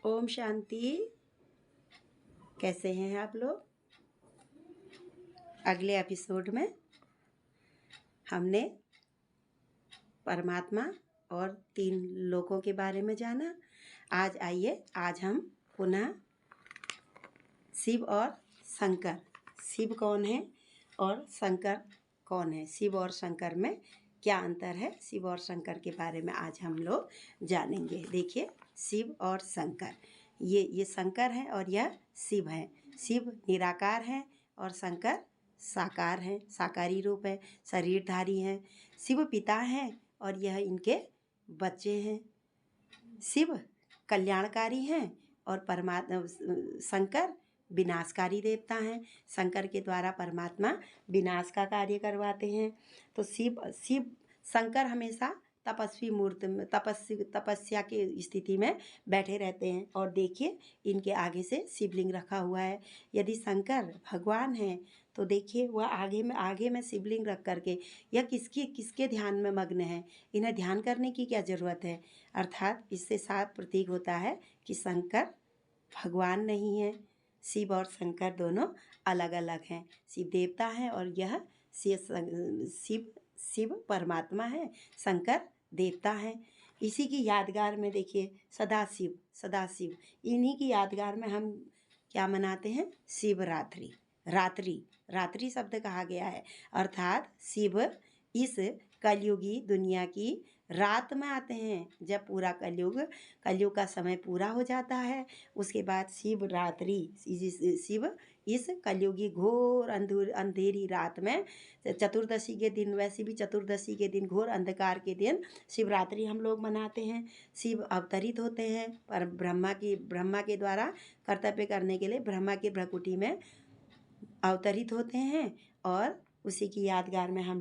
ओम शांति। कैसे हैं आप लोग? अगले एपिसोड में हमने परमात्मा और 3 लोकों के बारे में जाना। आज हम पुनः शिव और शंकर, शिव कौन है और शंकर कौन है, शिव और शंकर में क्या अंतर है, शिव और शंकर के बारे में आज हम लोग जानेंगे। देखिए, शिव और शंकर, ये शंकर है और यह शिव है। शिव निराकार है और शंकर साकार है, साकारी रूप है, शरीरधारी हैं। शिव पिता हैं और यह इनके बच्चे हैं। शिव कल्याणकारी हैं और परमात्मा शंकर विनाशकारी देवता हैं। शंकर के द्वारा परमात्मा विनाश का कार्य करवाते हैं। तो शिव शंकर हमेशा तपस्वी मूर्ति में तपस्या की स्थिति में बैठे रहते हैं। और देखिए, इनके आगे से शिवलिंग रखा हुआ है। यदि शंकर भगवान हैं तो देखिए, वह आगे में शिवलिंग रख करके यह किसके ध्यान में मग्न है, इन्हें ध्यान करने की क्या ज़रूरत है। अर्थात इससे साफ प्रतीक होता है कि शंकर भगवान नहीं है। शिव और शंकर अलग अलग हैं। शिव देवता है और यह शिव परमात्मा है, शंकर देवता है। इसी की यादगार में देखिए, सदाशिव इन्हीं की यादगार में हम क्या मनाते हैं, शिवरात्रि। रात्रि शब्द कहा गया है, अर्थात शिव इस कलयुगी दुनिया की रात में आते हैं। जब पूरा कलयुग का समय पूरा हो जाता है, उसके बाद शिवरात्रि, शिव इस कलयुगी घोर अंधेरी रात में चतुर्दशी के दिन, वैसे भी चतुर्दशी के दिन, घोर अंधकार के दिन शिवरात्रि हम लोग मनाते हैं। शिव अवतरित होते हैं पर ब्रह्मा के द्वारा कर्तव्य करने के लिए ब्रह्मा की भ्रकुटी में अवतरित होते हैं। और उसी की यादगार में हम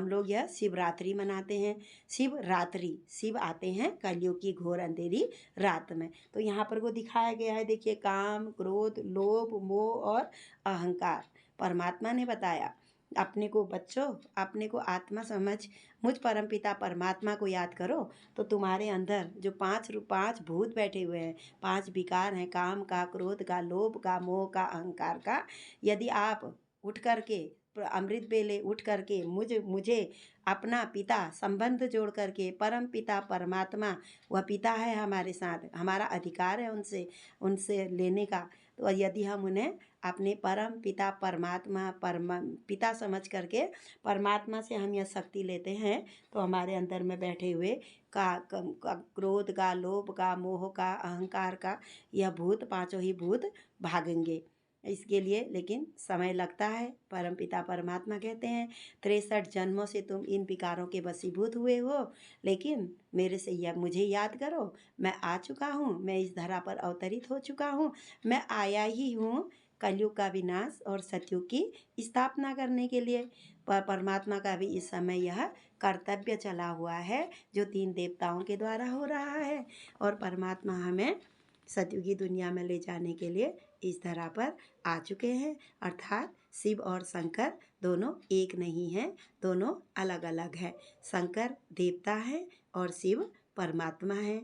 लोग यह शिवरात्रि मनाते हैं। शिव आते हैं कलयुग की घोर अंधेरी रात में। तो यहाँ पर वो दिखाया गया है, देखिए, काम, क्रोध, लोभ, मोह और अहंकार। परमात्मा ने बताया, अपने को बच्चों, अपने को आत्मा समझ मुझ परमपिता परमात्मा को याद करो तो तुम्हारे अंदर जो पांच भूत बैठे हुए हैं, 5 विकार हैं, काम का, क्रोध का, लोभ का, मोह का, अहंकार का, यदि आप उठ करके अमृत बेले उठ करके मुझे अपना पिता संबंध जोड़ करके, परम पिता परमात्मा, वह पिता है हमारे साथ, हमारा अधिकार है उनसे लेने का। तो यदि हम उन्हें अपने परम पिता परमात्मा पिता समझ करके परमात्मा से हम यह शक्ति लेते हैं, तो हमारे अंदर में बैठे हुए क्रोध का, लोभ का, मोह का, अहंकार का यह भूत, 5 ही भूत भागेंगे। इसके लिए लेकिन समय लगता है। परमपिता परमात्मा कहते हैं, 63 जन्मों से तुम इन विकारों के वशीभूत हुए हो, लेकिन मुझे याद करो, मैं आ चुका हूँ, मैं इस धरा पर अवतरित हो चुका हूँ। मैं आया ही हूँ कलयुग का विनाश और सतयुग की स्थापना करने के लिए। परमात्मा का भी इस समय यह कर्तव्य चला हुआ है जो 3 देवताओं के द्वारा हो रहा है। और परमात्मा हमें सतयुगी दुनिया में ले जाने के लिए इस धरा पर आ चुके हैं। अर्थात शिव और शंकर दोनों एक नहीं हैं, दोनों अलग अलग हैं। शंकर देवता है और शिव परमात्मा है।